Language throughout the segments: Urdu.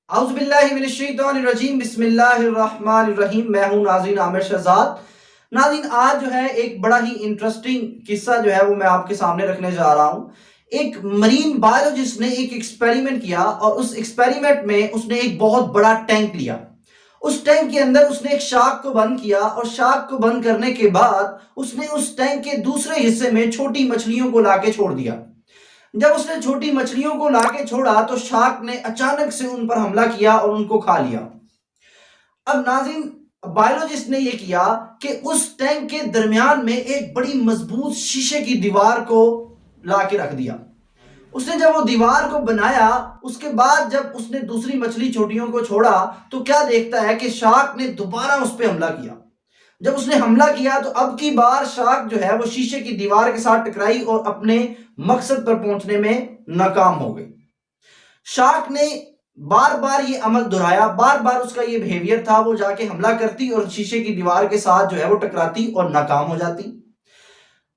اعوذ باللہ من الشیطان الرجیم بسم اللہ الرحمن الرحیم۔ میں ہوں ناظرین عامر شہزاد۔ ناظرین آج جو ہے ایک بڑا ہی انٹرسٹنگ قصہ جو ہے وہ میں آپ کے سامنے رکھنے جا رہا ہوں۔ ایک مرین بایولوجسٹ نے ایک ایکسپیریمنٹ کیا اور اس ایکسپیریمنٹ میں اس نے ایک بہت بڑا ٹینک لیا۔ اس ٹینک کے اندر اس نے ایک شارک کو بند کیا اور شارک کو بند کرنے کے بعد اس نے اس ٹینک کے دوسرے حصے میں چھوٹی مچھلیوں کو لا کے چھوڑ دیا۔ جب اس نے چھوٹی مچھلیوں کو لا کے چھوڑا تو شارک نے اچانک سے ان پر حملہ کیا اور ان کو کھا لیا۔ اب ناظرین بایولوجسٹ نے یہ کیا کہ اس ٹینک کے درمیان میں ایک بڑی مضبوط شیشے کی دیوار کو لا کے رکھ دیا۔ اس نے جب وہ دیوار کو بنایا اس کے بعد جب اس نے دوسری مچھلی چھوٹیوں کو چھوڑا تو کیا دیکھتا ہے کہ شارک نے دوبارہ اس پہ حملہ کیا۔ جب اس نے حملہ کیا تو اب کی بار شارک جو ہے وہ شیشے کی دیوار کے ساتھ ٹکرائی اور اپنے مقصد پر پہنچنے میں ناکام ہو گئی۔ شارک نے بار بار یہ عمل دہرایا، بار بار اس کا یہ بیہیویئر تھا، وہ جا کے حملہ کرتی اور شیشے کی دیوار کے ساتھ جو ہے وہ ٹکراتی اور ناکام ہو جاتی۔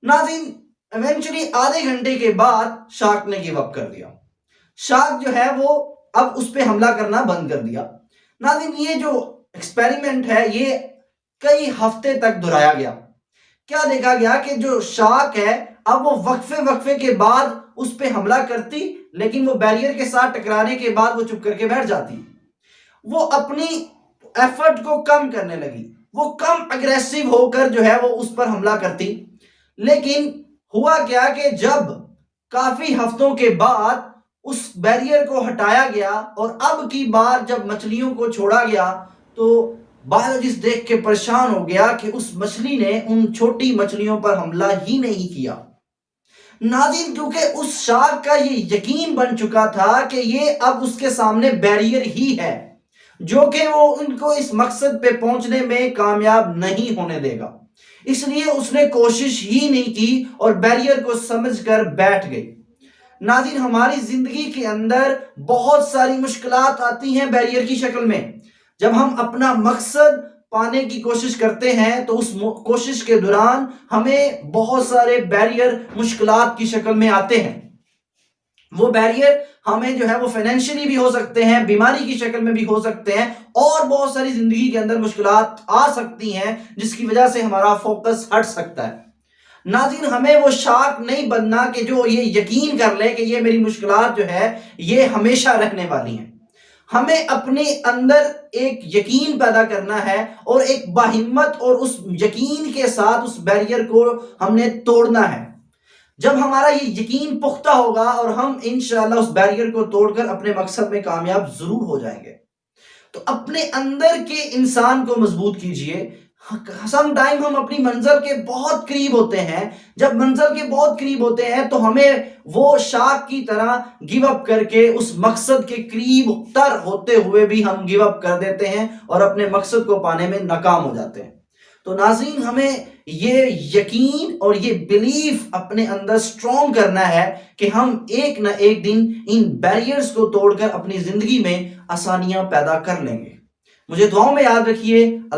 ناظرین ایونچولی آدھے گھنٹے کے بعد شارک نے گیو اپ کر دیا۔ شارک جو ہے وہ اب اس پہ حملہ کرنا بند کر دیا۔ ناظرین یہ جو ایکسپیریمنٹ ہے یہ کئی ہفتے تک دہرایا گیا۔ کیا دیکھا گیا کہ جو شارک ہے اب وہ وقفے کے بعد اس پہ حملہ کرتی لیکن وہ بیریئر کے ساتھ ٹکرانے کے بعد وہ چپ کر کے بیٹھ جاتی۔ وہ اپنی ایفرٹ کو کم کرنے لگی، وہ کم اگریسیو ہو کر جو ہے وہ اس پر حملہ کرتی۔ لیکن ہوا کیا کہ جب کافی ہفتوں کے بعد اس بیریئر کو ہٹایا گیا اور اب کی بار جب مچھلیوں کو چھوڑا گیا تو بایولوجسٹ دیکھ کے پریشان ہو گیا کہ اس مچھلی نے ان چھوٹی مچھلیوں پر حملہ ہی نہیں کیا۔ ناظرین کیونکہ اس شارک کا یہ یقین بن چکا تھا کہ یہ اب اس کے سامنے بیریئر ہی ہے جو کہ وہ ان کو اس مقصد پہ پہنچنے میں کامیاب نہیں ہونے دے گا، اس لیے اس نے کوشش ہی نہیں کی اور بیریئر کو سمجھ کر بیٹھ گئی۔ ناظرین ہماری زندگی کے اندر بہت ساری مشکلات آتی ہیں بیریئر کی شکل میں۔ جب ہم اپنا مقصد پانے کی کوشش کرتے ہیں تو اس کوشش کے دوران ہمیں بہت سارے بیریئر مشکلات کی شکل میں آتے ہیں۔ وہ بیریئر ہمیں جو ہے وہ فائنینشلی بھی ہو سکتے ہیں، بیماری کی شکل میں بھی ہو سکتے ہیں اور بہت ساری زندگی کے اندر مشکلات آ سکتی ہیں جس کی وجہ سے ہمارا فوکس ہٹ سکتا ہے۔ ناظرین ہمیں وہ شارک نہیں بننا کہ جو یہ یقین کر لے کہ یہ میری مشکلات جو ہے یہ ہمیشہ رہنے والی ہیں۔ ہمیں اپنے اندر ایک یقین پیدا کرنا ہے اور ایک باہمت اور اس یقین کے ساتھ اس بیریئر کو ہم نے توڑنا ہے۔ جب ہمارا یہ یقین پختہ ہوگا اور ہم انشاءاللہ اس بیریئر کو توڑ کر اپنے مقصد میں کامیاب ضرور ہو جائیں گے۔ تو اپنے اندر کے انسان کو مضبوط کیجئے۔ سم ٹائم ہم اپنی منزل کے بہت قریب ہوتے ہیں، جب منزل کے بہت قریب ہوتے ہیں تو ہمیں وہ شارک کی طرح گیو اپ کر کے اس مقصد کے قریب تر ہوتے ہوئے بھی ہم گیو اپ کر دیتے ہیں اور اپنے مقصد کو پانے میں ناکام ہو جاتے ہیں۔ تو ناظرین ہمیں یہ یقین اور یہ بلیف اپنے اندر سٹرونگ کرنا ہے کہ ہم ایک نہ ایک دن ان بیریئرز کو توڑ کر اپنی زندگی میں آسانیاں پیدا کر لیں گے۔ مجھے دعاؤں میں یاد رکھیے۔